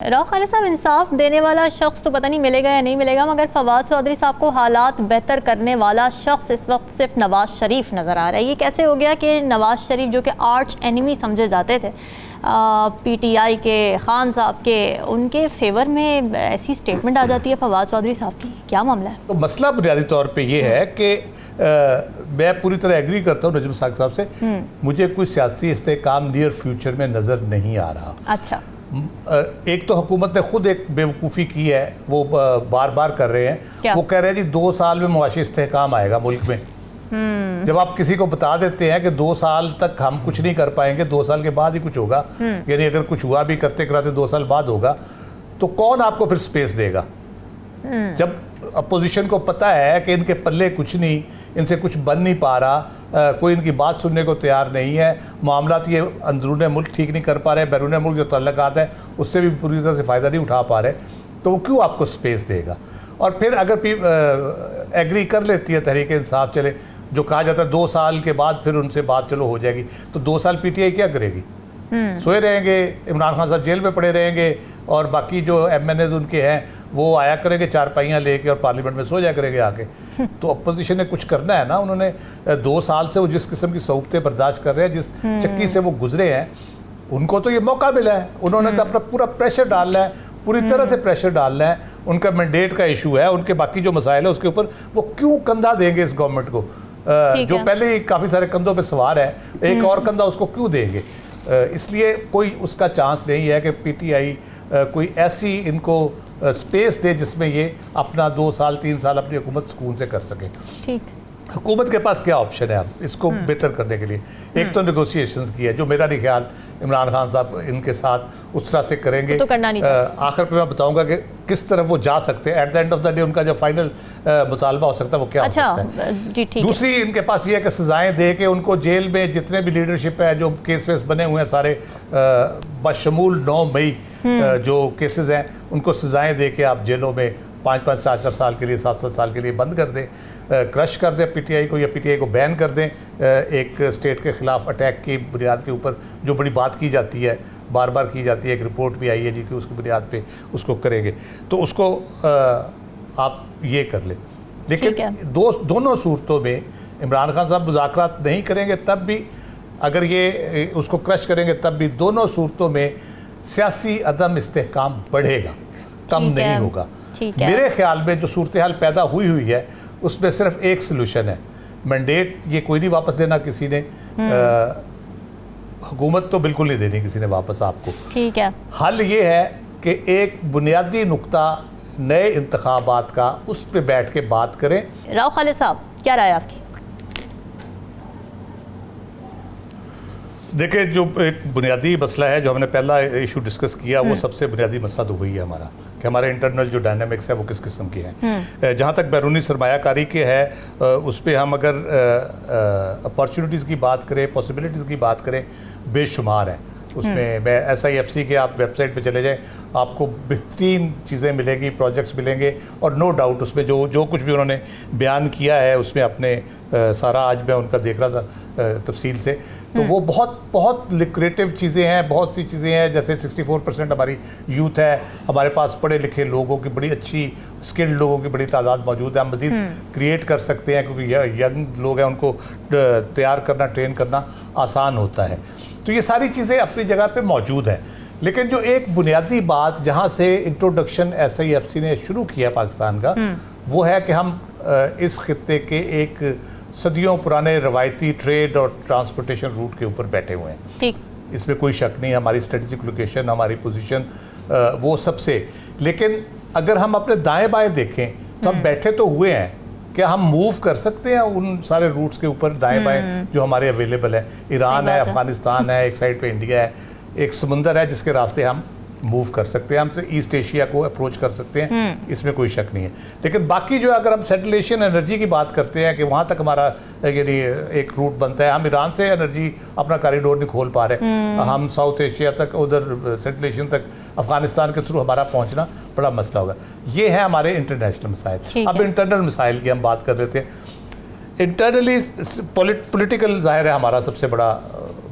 राव खालिद साहब, इंसाफ देने वाला शख्स तो पता नहीं मिलेगा या नहीं मिलेगा, मगर फवाद चौधरी साहब को हालात बेहतर करने वाला शख्स इस वक्त सिर्फ नवाज शरीफ नज़र आ रहा है। ये कैसे हो गया कि नवाज शरीफ जो कि आर्च एनिमी समझे जाते थे पीटीआई के, खान साहब के, उनके फेवर में ऐसी स्टेटमेंट आ जाती है फवाद चौधरी साहब की, क्या मामला है? तो मसला बुनियादी तौर पे ये है कि मैं पूरी तरह एग्री करता हूँ नजम साहब से। मुझे कोई सियासी इस्तेहकाम नियर फ्यूचर में नज़र नहीं आ रहा। अच्छा, एक तो हुकूमत ने खुद एक बेवकूफ़ी की है, वो बार बार कर रहे हैं। वो कह रहे हैं जी 2 साल में मुआशी इस्तेहकाम आएगा मुल्क में। जब आप किसी को बता देते हैं कि 2 साल तक हम कुछ नहीं कर पाएंगे, 2 साल के बाद ही कुछ होगा, यानी अगर कुछ हुआ भी करते कराते 2 साल बाद होगा, तो कौन आपको फिर स्पेस देगा? जब अपोजिशन को पता है कि इनके पल्ले कुछ नहीं, इनसे कुछ बन नहीं पा रहा, कोई इनकी बात सुनने को तैयार नहीं है, मामलात ये अंदरून मुल्क ठीक नहीं कर पा रहे, बैरून मुल्क जो तल्लकात है उससे भी पूरी तरह से फ़ायदा नहीं उठा पा रहे, तो वो क्यों आपको स्पेस देगा? और फिर अगर एग्री कर लेती है तहरीक इंसाफ, चले जो कहा जाता है 2 साल के बाद फिर उनसे बात चलो हो जाएगी, तो 2 साल पीटीआई क्या करेगी? सोए रहेंगे, इमरान खान साहब जेल में पड़े रहेंगे और बाकी जो एमएनएज उनके हैं वो आया करेंगे चारपाइयाँ लेके और पार्लियामेंट में सो जाया करेंगे आके। तो अपोजिशन ने कुछ करना है ना। उन्होंने 2 साल से वो जिस किस्म की सऊकतें बर्दाश्त कर रहे हैं, जिस चक्की से वो गुजरे हैं, उनको तो ये मौका मिला है। उन्होंने तो अपना पूरा प्रेशर डालना है, पूरी तरह से प्रेशर डालना है। उनका मैंडेट का इशू है, उनके बाकी जो मसाइल है उसके ऊपर वो क्यों कंधा देंगे इस गवर्नमेंट को, जो पहले ही काफ़ी सारे कंधों पर सवार है, एक और कंधा उसको क्यों देंगे? इसलिए कोई उसका चांस नहीं है कि पीटीआई कोई ऐसी इनको स्पेस दे जिसमें ये अपना 2 साल 3 साल अपनी हुकूमत सुकून से कर सके। ठीक, हुकूमत के पास क्या ऑप्शन है अब इसको बेहतर करने के लिए? एक तो नेगोशिएशंस की है, जो मेरा नहीं ख्याल इमरान खान साहब इनके साथ उस तरह से करेंगे। तो करना नहीं आखिर पे मैं बताऊंगा कि किस तरफ वो जा सकते हैं। At the end of the day उनका जो फाइनल मुतालबा हो सकता है वो क्या हो सकता है। जी, ठीक। दूसरी इनके पास ये है कि सजाएं दे के उनको जेल में जितने भी लीडरशिप है, जो केस वेस बने हुए हैं सारे, बशमूल 9 मई जो केसेस हैं, उनको सजाएं दे के आप जेलों में 5-5 4-4 साल के लिए, 7-7 साल के लिए बंद कर दें, क्रश कर दें पीटीआई को, या पीटीआई को बैन कर दें एक स्टेट के ख़िलाफ़ अटैक की बुनियाद के ऊपर। जो बड़ी बात की जाती है, बार बार की जाती है, एक रिपोर्ट भी आई है जी कि उसकी बुनियाद पे उसको करेंगे, तो उसको आप ये कर लें। लेकिन दोनों सूरतों में इमरान खान साहब मुज़ाकरात नहीं करेंगे तब भी, अगर ये उसको क्रश करेंगे तब भी, दोनों सूरतों में सियासी अदम इस्तेहकाम बढ़ेगा, कम नहीं होगा। मेरे ख्याल में जो सूरत हाल पैदा हुई है उसमें सिर्फ एक सलूशन है, मैंडेट ये कोई नहीं वापस देना किसी ने, हुकूमत तो बिल्कुल नहीं देनी किसी ने वापस आपको। ठीक है, हल ये है कि एक बुनियादी नुक्ता नए इंतखाबात का, उस पर बैठ के बात करें। राव खालिद साहब, क्या राय आपकी? देखिए, जो एक बुनियादी मसला है, जो हमने पहला इशू डिस्कस किया, वो सबसे बुनियादी मसला तो वही है हमारा कि हमारे इंटरनल जो डायनामिक्स है वो किस किस्म की हैं। जहाँ तक बैरूनी सरमायाकारी के है, उस पर हम अगर अपॉर्चुनिटीज़ की बात करें, पॉसिबिलिटीज़ की बात करें, बेशुमार हैं। उसमें मैं SIFC के आप वेबसाइट पे चले जाएं, आपको बेहतरीन चीज़ें मिलेंगी, प्रोजेक्ट्स मिलेंगे, और नो डाउट उसमें जो कुछ भी उन्होंने बयान किया है उसमें अपने सारा, आज मैं उनका देख रहा था तफसील से, तो वो बहुत लिक्रेटिव चीज़ें हैं, बहुत सी चीज़ें हैं। जैसे 64% हमारी यूथ है, हमारे पास पढ़े लिखे लोगों की बड़ी अच्छी स्किल्ड लोगों की बड़ी तादाद मौजूद है, हम मज़ीद क्रिएट कर सकते हैं, क्योंकि यंग लोग हैं, उनको तैयार करना, ट्रेन करना आसान होता है। तो ये सारी चीज़ें अपनी जगह पे मौजूद हैं। लेकिन जो एक बुनियादी बात जहाँ से इंट्रोडक्शन SIFC ने शुरू किया पाकिस्तान का, वो है कि हम इस खित्ते के एक सदियों पुराने रवायती ट्रेड और ट्रांसपोर्टेशन रूट के ऊपर बैठे हुए हैं। ठीक, इसमें कोई शक नहीं। हमारी स्ट्रेटजिक लोकेशन, हमारी पोजीशन, वो सबसे। लेकिन अगर हम अपने दाएं बाएं देखें तो हम बैठे तो हुए हैं, क्या हम मूव कर सकते हैं उन सारे रूट्स के ऊपर दाएं बाएं जो हमारे अवेलेबल है? ईरान है, अफगानिस्तान है, एक साइड पे इंडिया है, एक समुंदर है जिसके रास्ते हम मूव कर सकते हैं, हम ईस्ट एशिया को अप्रोच कर सकते हैं, इसमें कोई शक नहीं है। लेकिन बाकी जो अगर हम सेटलेशन एनर्जी की बात करते हैं कि वहाँ तक हमारा यानी एक रूट बनता है, हम ईरान से एनर्जी अपना कॉरिडोर नहीं खोल पा रहे, हम साउथ एशिया तक, उधर सेटलेशन तक अफगानिस्तान के थ्रू हमारा पहुँचना बड़ा मसला होगा। ये है हमारे इंटरनेशनल मसाइल। अब इंटरनल मसाइल की हम बात कर रहे थे। इंटरनली पॉलिटिकल ज़ाहिर है हमारा सबसे बड़ा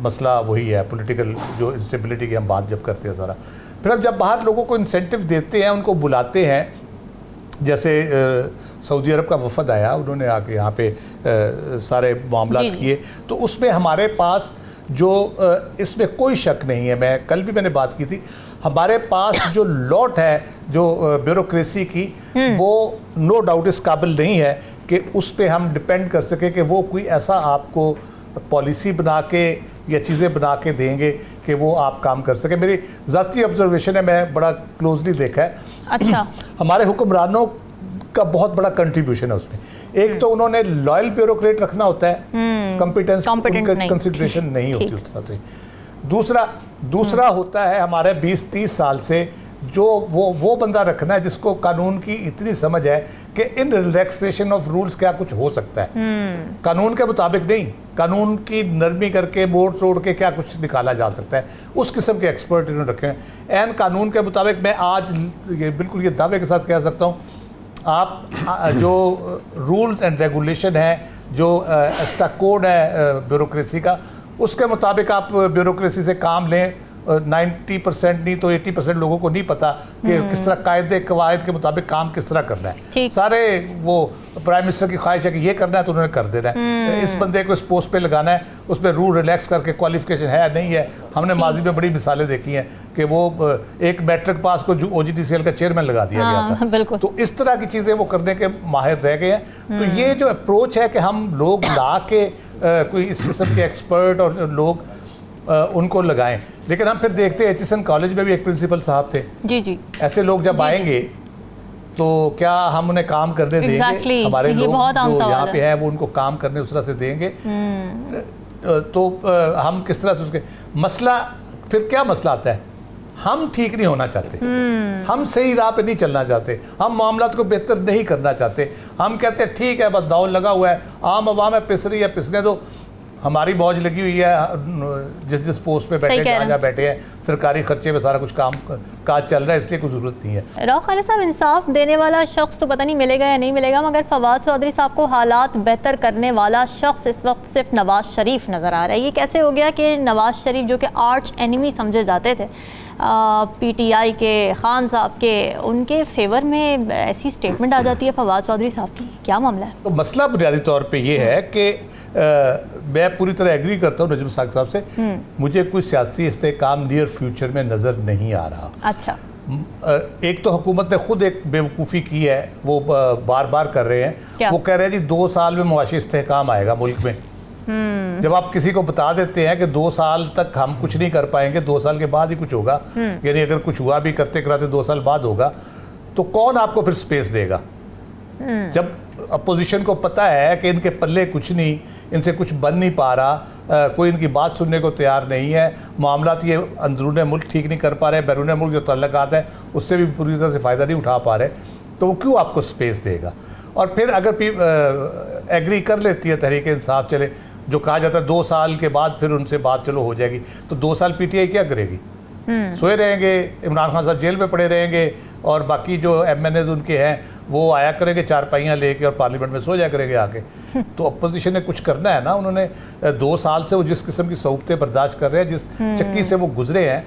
मसला वही है, पॉलिटिकल जो इंस्टेबिलिटी की हम बात जब करते हैं सारा। फिर अब जब बाहर लोगों को इंसेंटिव देते हैं, उनको बुलाते हैं, जैसे सऊदी अरब का वफद आया, उन्होंने आके यहाँ पे सारे मामला किए, तो उसमें हमारे पास जो इसमें कोई शक नहीं है, मैं कल भी मैंने बात की थी, हमारे पास जो लॉट है जो ब्यूरोक्रेसी की, वो नो डाउट इस काबिल नहीं है कि उस पर हम डिपेंड कर सके कि वो कोई ऐसा आपको पॉलिसी बना के या चीज़ें बना के देंगे कि वो आप काम कर सके। मेरी ज़ाती ऑब्जर्वेशन है, मैं बड़ा क्लोजली देखा है। अच्छा। हमारे हुक्मरानों का बहुत बड़ा कंट्रीब्यूशन है उसमें। एक तो उन्होंने लॉयल ब्यूरोक्रेट रखना होता है, कॉम्पिटेंस कंसिडरेशन नहीं होती उस तरह से। दूसरा होता है हमारे 20-30 साल से जो वो बंदा रखना है जिसको कानून की इतनी समझ है कि इन रिलैक्सेशन ऑफ रूल्स क्या कुछ हो सकता है, कानून के मुताबिक नहीं, कानून की नरमी करके मोड़ तोड़ के क्या कुछ निकाला जा सकता है, उस किस्म के एक्सपर्ट इन्होंने रखे हैं। एन कानून के मुताबिक मैं आज बिल्कुल ये दावे के साथ कह सकता हूँ, आप जो रूल्स एंड रेगुलेशन है, जो एस्टा कोड है ब्यूरोक्रेसी का, उसके मुताबिक आप ब्यूरोक्रेसी से काम लें। 90% नहीं तो 80% लोगों को नहीं पता कि किस तरह कायदे कवायद के मुताबिक काम किस तरह करना है। सारे वो प्राइम मिनिस्टर की ख्वाहिश है कि ये करना है तो उन्होंने कर देना है, इस बंदे को इस पोस्ट पे लगाना है, उस पर रूल रिलैक्स करके क्वालिफिकेशन है नहीं है। हमने माजी में बड़ी मिसालें देखी हैं कि वो एक मैट्रिक पास को जो OGTCL का चेयरमैन लगा दिया गया था। तो इस तरह की चीज़ें वो करने के माहिर रह गए हैं। तो ये जो अप्रोच है कि हम लोग ला के कोई इस किस्म के एक्सपर्ट और लोग उनको लगाएं, लेकिन हम फिर देखते हैं HSN कॉलेज में भी एक प्रिंसिपल साहब थे। जी। ऐसे लोग जब आएंगे तो क्या हम उन्हें काम करने देंगे? हमारे लोग जो यहाँ पे हैं वो उनको काम करने उस तरह से देंगे? तो हम किस तरह से उसके मसला, फिर क्या मसला आता है, हम ठीक नहीं होना चाहते, हम सही राह पे नहीं चलना चाहते, हम मामलात को बेहतर नहीं करना चाहते। हम कहते हैं ठीक है, बस दाव लगा हुआ है, आम आवाम है, पिस रही है, पिसने दो, हमारी मौज लगी हुई है, जिस पोस्ट पे बैठे जहाँ बैठे हैं, सरकारी खर्चे में सारा कुछ काज चल रहा है, इसलिए कोई ज़रूरत नहीं है। राव खालिद साहब, इंसाफ देने वाला शख्स तो पता नहीं मिलेगा या नहीं मिलेगा, मगर फवाद चौधरी साहब को हालात बेहतर करने वाला शख्स इस वक्त सिर्फ नवाज शरीफ नज़र आ रहा है। ये कैसे हो गया कि नवाज शरीफ जो कि आर्च एनिमी समझे जाते थे PTI के, खान साहब के, उनके फेवर में ऐसी स्टेटमेंट आ जाती है फवाद चौधरी साहब की, क्या मामला है? तो मसला बुनियादी तौर पे ये है कि मैं पूरी तरह एग्री करता हूँ नजम साहब से, मुझे कोई सियासी इस्तेहकाम नियर फ्यूचर में नज़र नहीं आ रहा। अच्छा। एक तो हुकूमत ने खुद एक बेवकूफ़ी की है, वो बार बार कर रहे हैं, वो कह रहे हैं जी 2 साल में मुआशी इस्तेहकाम आएगा मुल्क में। जब आप किसी को बता देते हैं कि 2 साल तक हम कुछ नहीं कर पाएंगे, 2 साल के बाद ही कुछ होगा, यानी अगर कुछ हुआ भी करते कराते 2 साल बाद होगा, तो कौन आपको फिर स्पेस देगा? जब अपोजिशन को पता है कि इनके पल्ले कुछ नहीं, इनसे कुछ बन नहीं पा रहा, कोई इनकी बात सुनने को तैयार नहीं है, मामलात ये अंदरूनी मुल्क ठीक नहीं कर पा रहे, बैरून मुल्क जो तल्लुकात है उससे भी पूरी तरह से फ़ायदा नहीं उठा पा रहे, तो वो क्यों आपको स्पेस देगा? और फिर अगर एग्री कर लेती है तहरीक इंसाफ, चले जो कहा जाता है 2 साल के बाद फिर उनसे बात चलो हो जाएगी, तो 2 साल PTI क्या करेगी? सोए रहेंगे, इमरान खान साहब जेल में पड़े रहेंगे, और बाकी जो MNAs उनके हैं वो आया करेंगे चारपाइयाँ लेके और पार्लियामेंट में सो जाया करेंगे आके। तो अपोजिशन ने कुछ करना है ना, उन्होंने 2 साल से वो जिस किस्म की सऊकतें बर्दाश्त कर रहे हैं, जिस चक्की से वो गुजरे हैं,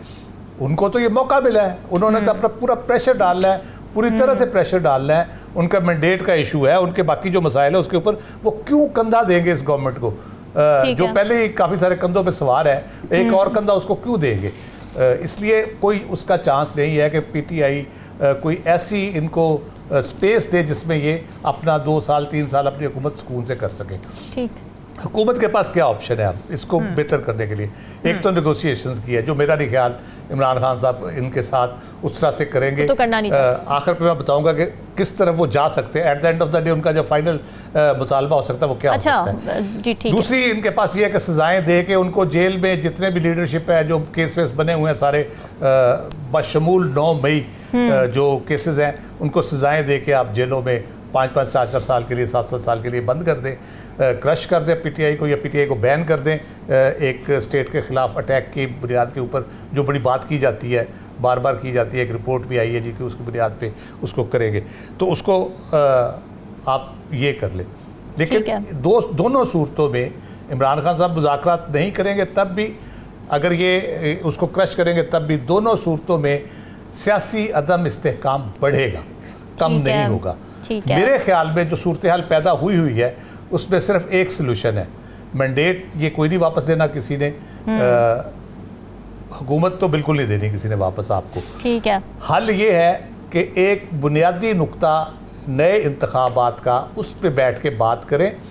उनको तो ये मौका मिला है, उन्होंने तो अपना पूरा प्रेशर डालना है, पूरी तरह से प्रेशर डालना है। उनका मैंडेट का इशू है, उनके बाकी जो मसाइल है उसके ऊपर वो क्यों कंधा देंगे इस गवर्नमेंट को, जो पहले ही काफ़ी सारे कंधों पे सवार है, एक और कंधा उसको क्यों देंगे? इसलिए कोई उसका चांस नहीं है कि PTI कोई ऐसी इनको स्पेस दे जिसमें ये अपना 2 साल 3 साल अपनी हुकूमत सुकून से कर सके। ठीक। हुकूमत के पास क्या ऑप्शन है अब इसको बेहतर करने के लिए? एक तो नेगोशिएशंस की है, जो मेरा नहीं ख्याल इमरान खान साहब इनके साथ उस तरह से करेंगे, तो करना नहीं। आखिर पे मैं बताऊंगा कि किस तरफ वो जा सकते हैं। At the end of the day उनका जो फाइनल मुतालबा हो सकता है वो क्या हो सकता है। दूसरी इनके पास ये है कि सजाएं दे के उनको जेल में जितने भी लीडरशिप है, जो केस वेस बने हुए हैं सारे, बशमूल 9 मई जो केसेस हैं, उनको सजाएं दे के आप जेलों में 5-5, 4-4 साल के लिए, 7-7 साल के लिए बंद कर दें, क्रश कर दें PTI को, या PTI को बैन कर दें एक स्टेट के ख़िलाफ़ अटैक की बुनियाद के ऊपर, जो बड़ी बात की जाती है, बार बार की जाती है, एक रिपोर्ट भी आई है जी कि उसकी बुनियाद पे उसको करेंगे, तो उसको आप ये कर लें। लेकिन दोनों सूरतों में इमरान खान साहब मुज़ाकरात नहीं करेंगे तब भी, अगर ये उसको क्रश करेंगे तब भी, दोनों सूरतों में सियासी अदम इस्तेहकाम बढ़ेगा, कम ठीक है, नहीं होगा। ठीक है। मेरे ख्याल में जो सूरत हाल पैदा हुई है उसमें सिर्फ एक सलूशन है, मैंडेट ये कोई नहीं वापस देना किसी ने, हुकूमत तो बिल्कुल नहीं देनी किसी ने वापस आपको। ठीक है, हल ये है कि एक बुनियादी नुक्ता नए इंतखाबात का, उस पर बैठ के बात करें